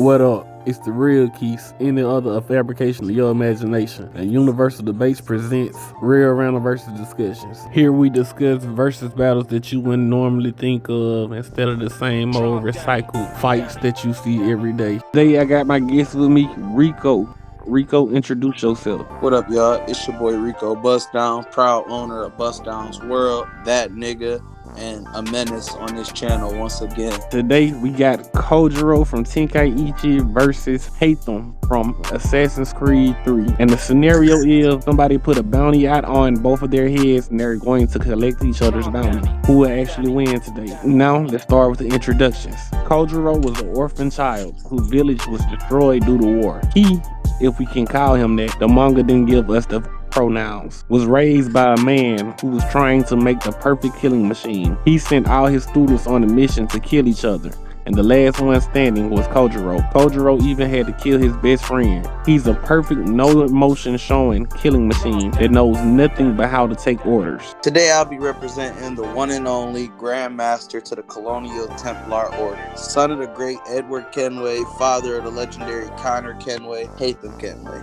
What up? It's the real Quis. Any other a fabrication of your imagination. And Universal Debates presents Real Random Versus Discussions. Here we discuss versus battles that you wouldn't normally think of instead of the same old recycled fights that you see every day. Today I got my guest with me, Rico. Rico, introduce yourself. What up, y'all? It's your boy Rico Bustdown, proud owner of Bustdown's World, that nigga, and a menace on this channel once again. Today we got Kojiro from Tenkaichi versus Haythem from Assassin's Creed 3. And the scenario is somebody put a bounty out on both of their heads and they're going to collect each other's bounty. Who will actually win today? Now let's start with the introductions. Kojiro was an orphan child whose village was destroyed due to war. He, if we can call him that, the manga didn't give us the pronouns, was raised by a man who was trying to make the perfect killing machine. He sent all his students on a mission to kill each other, and the last one standing was Kojiro. Kojiro even had to kill his best friend. He's a perfect no emotion showing killing machine that knows nothing but how to take orders. Today I'll be representing the one and only Grand Master to the Colonial Templar Order, son of the great Edward Kenway, father of the legendary Connor Kenway, Haythem Kenway.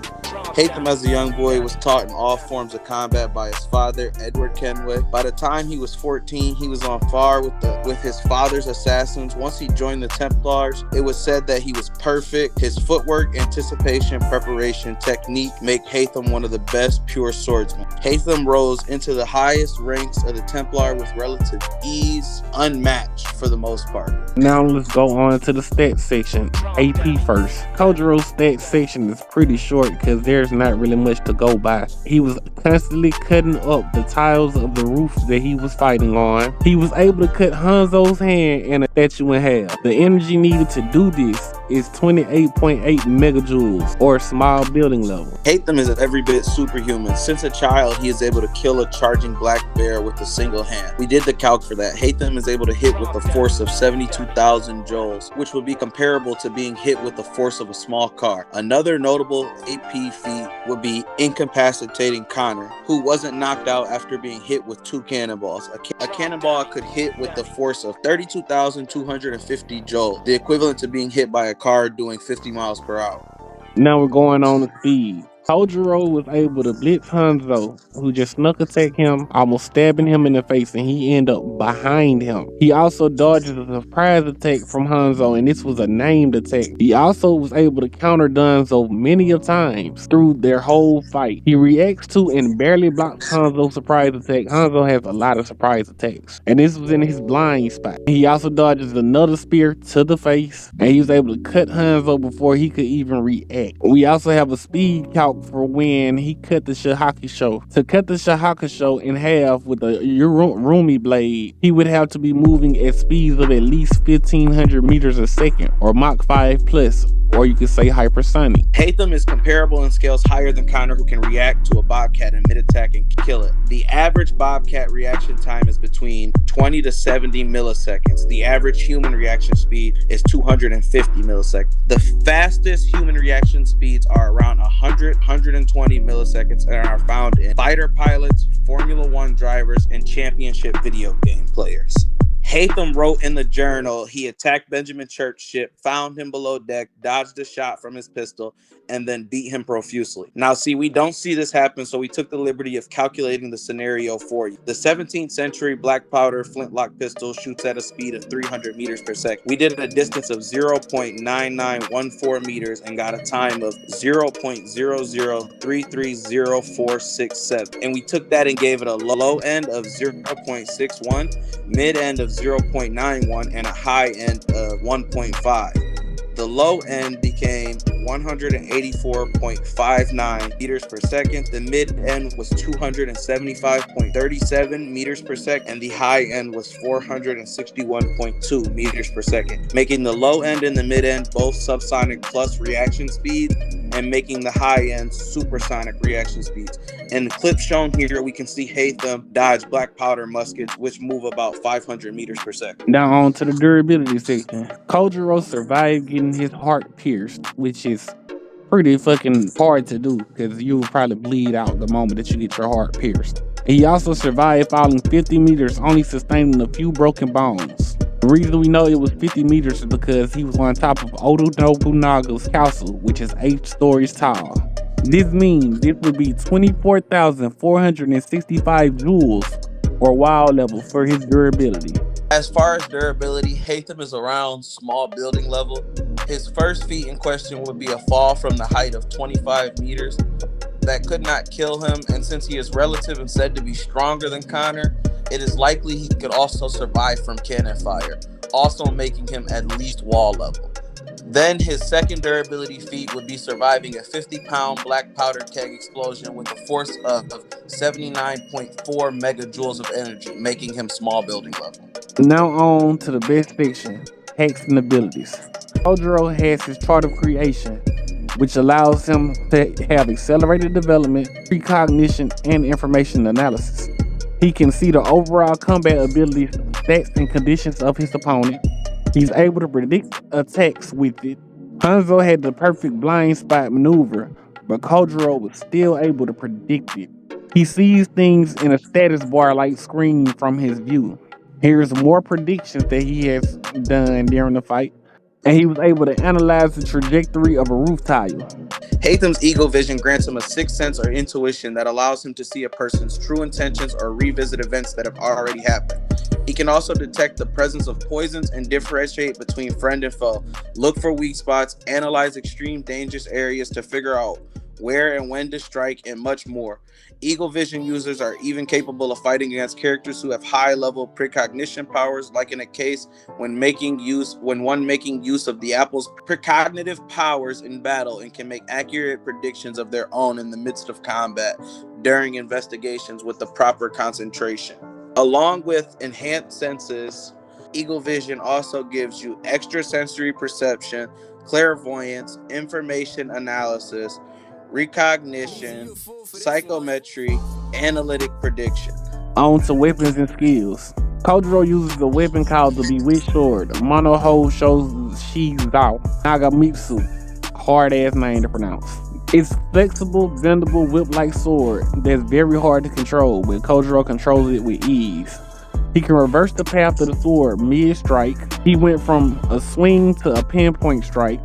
Haythem as a young boy was taught in all forms of combat by his father, Edward Kenway. By the time he was 14, he was on par with his father's assassins. Once he joined the Templars, it was said that he was perfect. His footwork, anticipation, preparation, technique make Haythem one of the best pure swordsmen. Haythem rose into the highest ranks of the Templar with relative ease, unmatched for the most part. Now let's go on to the stats section. AP first. Kojiro's stats section is pretty short because there's not really much to go by. He was constantly cutting up the tiles of the roof that he was fighting on. He was able to cut Hanzo's hand and a statue in half. The energy needed to do this is 28.8 megajoules, or small building level. Haythem is every bit superhuman. Since a child, he is able to kill a charging black bear with a single hand. We did the calc for that. Haythem is able to hit with a force of 72,000 joules, which would be comparable to being hit with the force of a small car. Another notable AP feat would be incapacitating Connor, who wasn't knocked out after being hit with 2 cannonballs. A cannonball could hit with the force of 32,250 joules, the equivalent to being hit by a car doing 50 miles per hour. Now we're going on to speed. Kojiro was able to blitz Hanzo, who just snuck attack him, almost stabbing him in the face, and he ended up behind him. He also dodges a surprise attack from Hanzo, and this was a named attack. He also was able to counter Danzo many of times through their whole fight. He reacts to and barely blocks Hanzo's surprise attack. Hanzo has a lot of surprise attacks, and this was in his blind spot. He also dodges another spear to the face, and he was able to cut Hanzo before he could even react. We also have a speed calc for when he cut the Shahaki-sho. To cut the Shahaki-sho in half with a Urumi blade, he would have to be moving at speeds of at least 1,500 meters a second, or Mach 5 plus, or you could say hypersonic. Haythem is comparable in scales higher than Connor, who can react to a Bobcat in mid-attack and kill it. The average Bobcat reaction time is between 20 to 70 milliseconds. The average human reaction speed is 250 milliseconds. The fastest human reaction speeds are around 120 milliseconds and are found in fighter pilots, Formula One drivers, and championship video game players. Haythem wrote in the journal he attacked Benjamin Church's ship, found him below deck, dodged a shot from his pistol, and then beat him profusely. Now, see, we don't see this happen, so we took the liberty of calculating the scenario for you. The 17th century black powder flintlock pistol shoots at a speed of 300 meters per second. We did a distance of 0.9914 meters and got a time of 0.0033047. And we took that and gave it a low end of 0.61, mid end of 0.91, and a high end of 1.5. The low end became 184.59 meters per second. The mid end was 275.37 meters per second, and the high end was 461.2 meters per second, making the low end and the mid end both subsonic plus reaction speed, and making the high end supersonic reaction speeds. In the clip shown here, we can see Haythem dodge black powder muskets, which move about 500 meters per second. Now on to the durability section. Kojiro survived getting his heart pierced, which is pretty fucking hard to do because you will probably bleed out the moment that you get your heart pierced. He also survived falling 50 meters, only sustaining a few broken bones. The reason we know it was 50 meters is because he was on top of Oda Nobunaga's castle, which is 8 stories tall. This means this would be 24,465 joules or wow level for his durability. As far as durability, Haythem is around small building level. His first feat in question would be a fall from the height of 25 meters. That could not kill him, and since he is relative and said to be stronger than Connor, it is likely he could also survive from cannon fire, also making him at least wall level. Then his second durability feat would be surviving a 50-pound black powder keg explosion with a force of 79.4 megajoules of energy, making him small building level. Now on to the best section, hacks and abilities. Kojiro has his chart of creation, which allows him to have accelerated development, precognition, and information analysis. He can see the overall combat abilities, stats, and conditions of his opponent. He's able to predict attacks with it. Hanzo had the perfect blind spot maneuver, but Kojiro was still able to predict it. He sees things in a status bar-like screen from his view. Here's more predictions that he has done during the fight, and he was able to analyze the trajectory of a roof tile. Haythem's Eagle Vision grants him a sixth sense or intuition that allows him to see a person's true intentions or revisit events that have already happened. He can also detect the presence of poisons and differentiate between friend and foe, look for weak spots, analyze extreme dangerous areas to figure out where and when to strike, and much more. Eagle Vision users are even capable of fighting against characters who have high-level precognition powers, like in a case when one making use of the Apple's precognitive powers in battle and can make accurate predictions of their own in the midst of combat during investigations with the proper concentration. Along with enhanced senses, Eagle Vision also gives you extrasensory perception, clairvoyance, information analysis, recognition, psychometry, analytic prediction. On to weapons and skills. Kojiro uses a weapon called the Bewitched Sword. Monoho Shozizao Nagamitsu. Hard ass name to pronounce. It's flexible, bendable, whip-like sword that's very hard to control, but Kojiro controls it with ease. He can reverse the path of the sword mid-strike. He went from a swing to a pinpoint strike,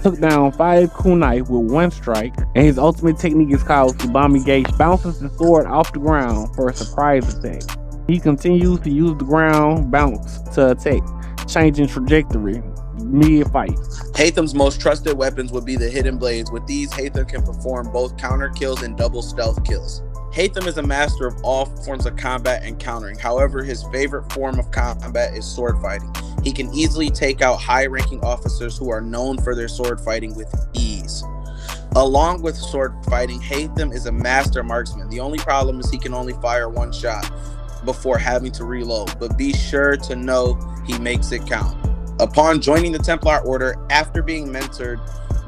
took down 5 kunai with 1 strike, and his ultimate technique is called Tsubami Gate. Bounces the sword off the ground for a surprise attack. He continues to use the ground bounce to attack, changing trajectory mid-fight. Haythem's most trusted weapons would be the hidden blades. With these, Haythem can perform both counter kills and double stealth kills. Haythem is a master of all forms of combat and countering. However, his favorite form of combat is sword fighting. He can easily take out high-ranking officers who are known for their sword fighting with ease. Along with sword fighting, Haythem is a master marksman. The only problem is he can only fire 1 shot before having to reload, but be sure to know he makes it count. Upon joining the Templar Order after being mentored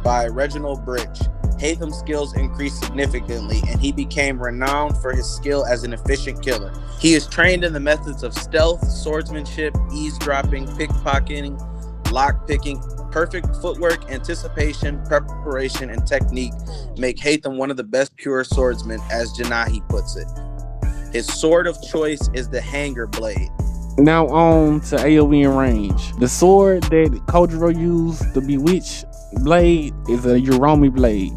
by Reginald Bridge, Haythem's skills increased significantly, and he became renowned for his skill as an efficient killer. He is trained in the methods of stealth, swordsmanship, eavesdropping, pickpocketing, lockpicking. Perfect footwork, anticipation, preparation, and technique make Haythem one of the best pure swordsmen, as Janahi puts it. His sword of choice is the Hanger Blade. Now on to AoE and range. The sword that Kojiro used, the Bewitched Blade, is a Uromi blade.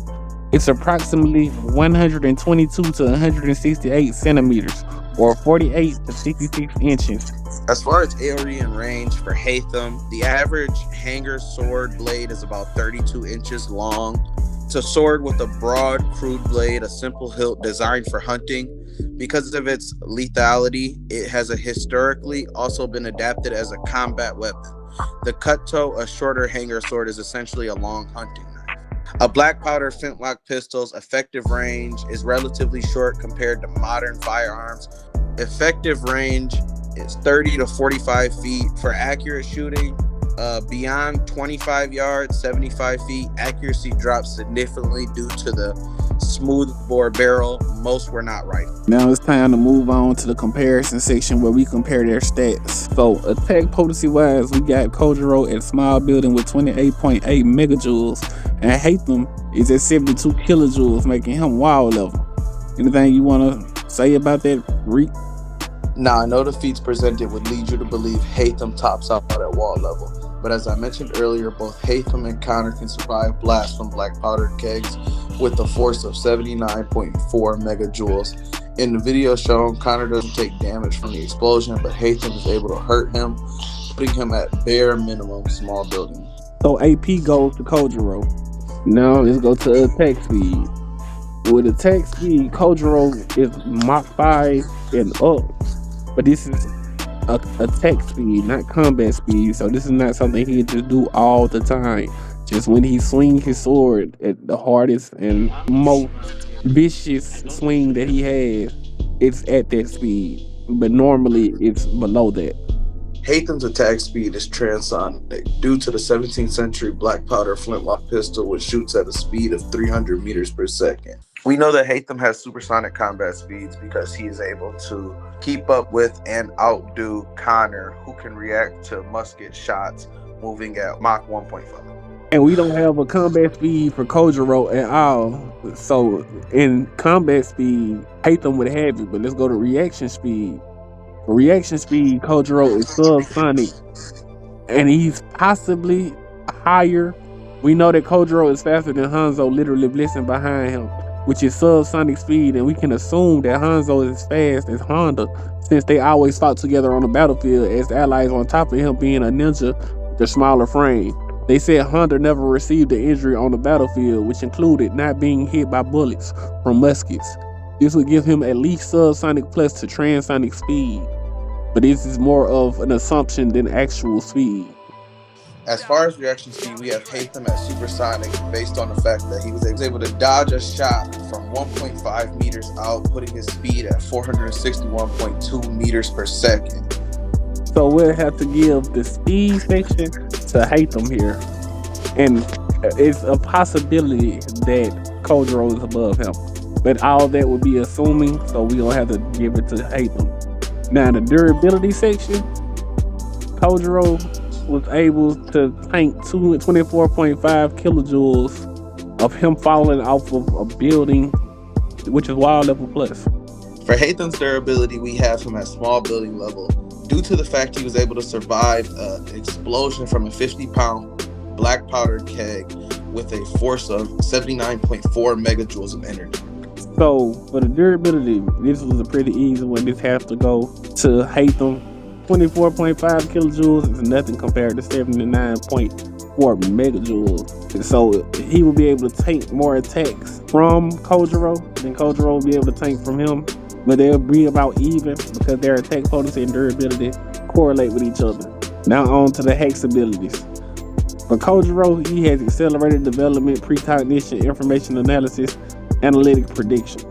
It's approximately 122 to 168 centimeters, or 48 to 66 inches. As far as AoE and range for Haythem, the average Hanger sword blade is about 32 inches long. It's a sword with a broad, crude blade, a simple hilt designed for hunting. Because of its lethality, it has historically also been adapted as a combat weapon. The Cutto, a shorter Hanger sword, is essentially a long hunting knife. A black powder flintlock pistol's effective range is relatively short compared to modern firearms. Effective range is 30 to 45 feet. For accurate shooting, beyond 25 yards, 75 feet, accuracy drops significantly due to the smooth bore barrel. Most were not right. Now it's time to move on to the comparison section where we compare their stats. So attack potency wise, we got Kojiro at small building with 28.8 megajoules, and Haythem is at 72 kilojoules, making him wow level. Anything you want to say about that, Reek? Now, I know the feats presented would lead you to believe Haythem tops out at wall level, but as I mentioned earlier, both Haythem and Connor can survive blasts from black powder kegs with a force of 79.4 megajoules. In the video shown, Connor doesn't take damage from the explosion, but Haythem is able to hurt him, putting him at bare minimum small building. So AP goes to Kojiro. Now let's go to attack speed. With attack speed, Kojiro is Mach 5 and up. But this is attack speed, not combat speed. So this is not something he can just do all the time. Just when he swings his sword at the hardest and most vicious swing that he has, it's at that speed. But normally it's below that. Haythem's attack speed is transonic due to the 17th century black powder flintlock pistol, which shoots at a speed of 300 meters per second. We know that Haythem has supersonic combat speeds because he is able to keep up with and outdo Connor, who can react to musket shots moving at Mach 1.5. And we don't have a combat speed for Kojiro at all. So in combat speed, Haythem would have it, but let's go to reaction speed. For reaction speed, Kojiro is subsonic, and he's possibly higher. We know that Kojiro is faster than Hanzo, literally blitzing behind him, which is subsonic speed, and we can assume that Hanzo is as fast as Honda, since they always fought together on the battlefield as allies, on top of him being a ninja with a smaller frame. They said Honda never received an injury on the battlefield, which included not being hit by bullets from muskets. This would give him at least subsonic plus to transonic speed, but this is more of an assumption than actual speed. As far as reaction speed, we have Haythem at supersonic based on the fact that he was able to dodge a shot from 1.5 meters out, putting his speed at 461.2 meters per second. So we'll have to give the speed section to Haythem here, and it's a possibility that Kojiro is above him. But all that would be assuming, so we don't have to give it to Haythem. Now, the durability section, Kojiro was able to tank 24.5 kilojoules of him falling off of a building, which is wild level plus. For Haythem's durability, we have him at small building level due to the fact he was able to survive an explosion from a 50-pound black powder keg with a force of 79.4 megajoules of energy. So for the durability, this was a pretty easy one. This has to go to Haythem. 24.5 kilojoules is nothing compared to 79.4 megajoules. So he will be able to tank more attacks from Kojiro than Kojiro will be able to tank from him. But they'll be about even because their attack potency and durability correlate with each other. Now on to the hex abilities. For Kojiro, he has accelerated development, precognition, information analysis, analytic prediction.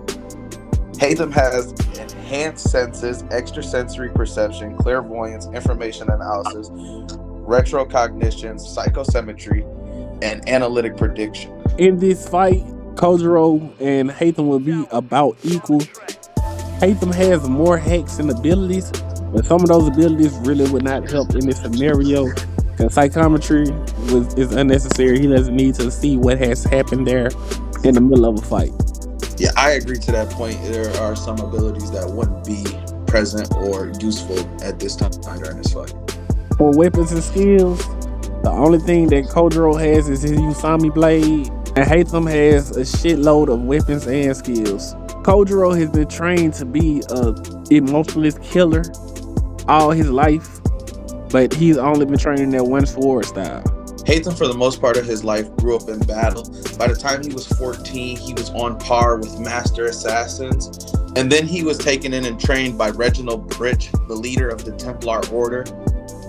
Haythem has enhanced senses, extrasensory perception, clairvoyance, information analysis, retrocognition, psychosymmetry, and analytic prediction. In this fight, Kojiro and Haythem will be about equal. Haythem has more hacks and abilities, but some of those abilities really would not help in this scenario because psychometry is unnecessary. He doesn't need to see what has happened there in the middle of a fight. Yeah, I agree to that point. There are some abilities that wouldn't be present or useful at this time during this fight. For weapons and skills, the only thing that Kojiro has is his Usami blade, and Haythem has a shitload of weapons and skills. Kojiro has been trained to be a emotionless killer all his life, but he's only been training that one sword style. Haythem, for the most part of his life, grew up in battle. By the time he was 14, he was on par with master assassins. And then he was taken in and trained by Reginald Britch, the leader of the Templar Order.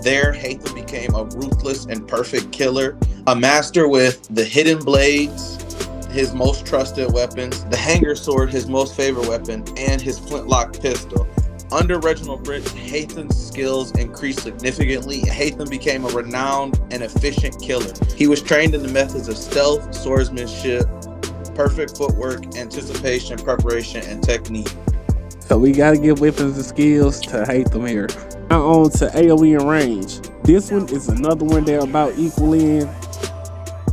There, Haythem became a ruthless and perfect killer, a master with the hidden blades, his most trusted weapons, the hanger sword, his most favorite weapon, and his flintlock pistol. Under Reginald Britch, Haythem's skills increased significantly. Haythem became a renowned and efficient killer. He was trained in the methods of stealth, swordsmanship, perfect footwork, anticipation, preparation, and technique. So we gotta give weapons and skills to Haythem here. Now on to AoE and range. This one is another one they're about equal in.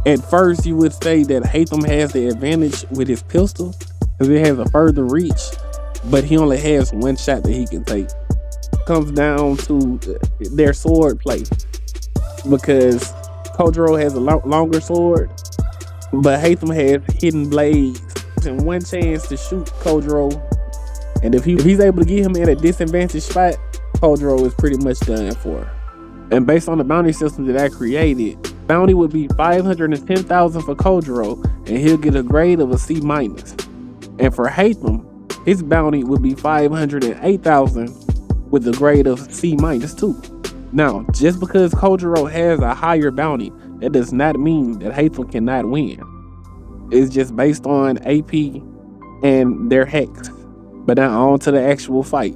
At first, you would say that Haythem has the advantage with his pistol because it has a further reach, but he only has one shot that he can take. comes down to their sword play because Kojiro has a longer sword, but Haythem has hidden blades and one chance to shoot Kojiro. And if he's able to get him in a disadvantaged spot, Kojiro is pretty much done for. And based on the bounty system that I created, bounty would be 510,000 for Kojiro, and he'll get a grade of a C minus. And for Haythem, his bounty would be 508,000 with a grade of C minus too. Now, just because Kojiro has a higher bounty, that does not mean that Haythem cannot win. It's just based on AP and their hex. But now on to the actual fight.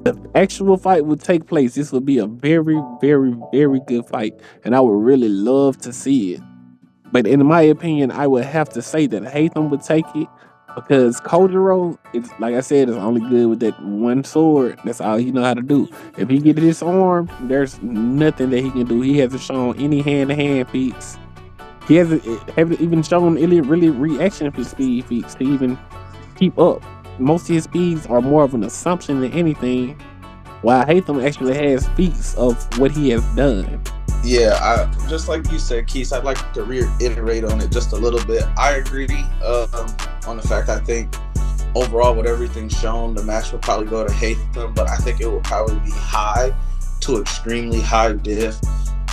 The actual fight would take place. This would be a very, very, very good fight, and I would really love to see it. But in my opinion, I would have to say that Haythem would take it because Kojiro, it's like I said, is only good with that one sword. That's all he know how to do. If he get disarmed, there's nothing that he can do. He hasn't shown any hand-to-hand feats. He haven't even shown any really reaction speed feats to even keep up. Most of his speeds are more of an assumption than anything, while Haythem actually has feats of what he has done. Yeah, I just like you said, Quis, I'd like to reiterate on it just a little bit. I agree on the fact I think overall with everything shown, the match would probably go to Haythem, but I think it will probably be high to extremely high diff.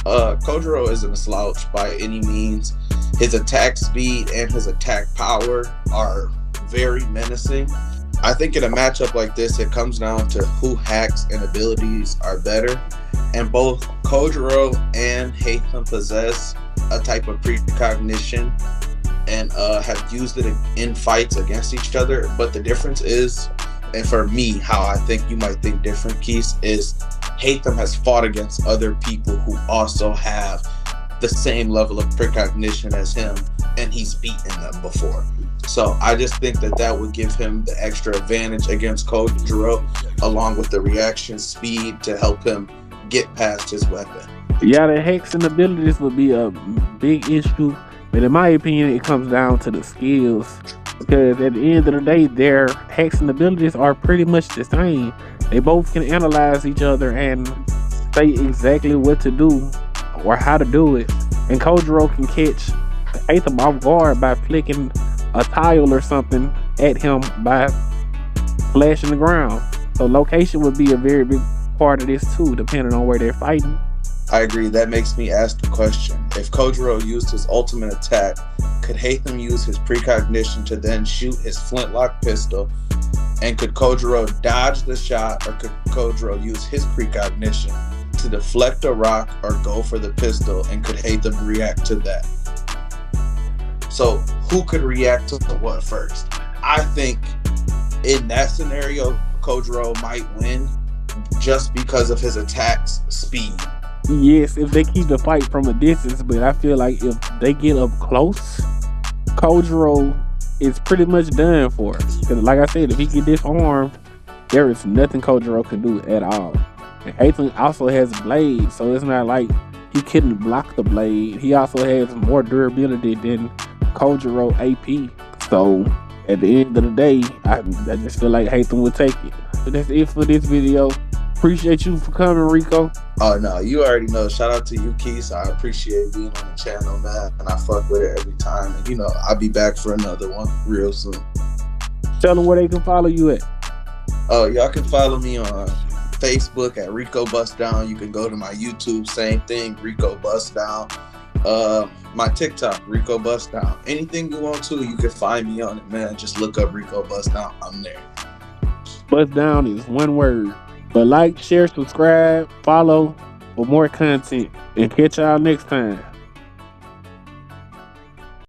Kojiro isn't a slouch by any means. His attack speed and his attack power are very menacing. I think in a matchup like this, it comes down to who hacks and abilities are better. And both Kojiro and Haythem possess a type of precognition and have used it in fights against each other. But the difference is, and for me, how I think you might think different, Quis, is Haythem has fought against other people who also have the same level of precognition as him, and he's beaten them before. So I just think that would give him the extra advantage against Kojiro, along with the reaction speed to help him get past his weapon. Yeah, the hex and abilities would be a big issue, but in my opinion, it comes down to the skills. Because at the end of the day, their hex and abilities are pretty much the same. They both can analyze each other and say exactly what to do or how to do it. And Kojiro can catch Haythem off guard by flicking a tile or something at him by flashing the ground. So location would be a very big part of this too, depending on where they're fighting. I agree. That makes me ask the question. If Kojiro used his ultimate attack, could Haythem use his precognition to then shoot his flintlock pistol? And could Kojiro dodge the shot, or could Kojiro use his precognition to deflect a rock or go for the pistol? And could Haythem react to that? So who could react to what first? I think in that scenario, Kojiro might win just because of his attack's speed. Yes, if they keep the fight from a distance, but I feel like if they get up close, Kojiro is pretty much done for. Because like I said, if he get disarmed, there is nothing Kojiro can do at all. And Haythem also has blades, so it's not like he couldn't block the blade. He also has more durability than Kojiro AP. So at the end of the day, I just feel like Haythem would take it. So that's it for this video. Appreciate you for coming, Rico. Oh no, you already know. Shout out to you, Quis. I appreciate being on the channel, man, and I fuck with it every time. And you know, I'll be back for another one real soon. Tell them where they can follow you at. Oh, y'all can follow me on Facebook at Rico Bustdown. You can go to my YouTube, same thing, Rico Bustdown. My TikTok, Rico Bustdown. Anything you want to, you can find me on it, man. Just look up Rico Bustdown. I'm there. Bustdown is one word. But like, share, subscribe, follow for more content, and catch y'all next time.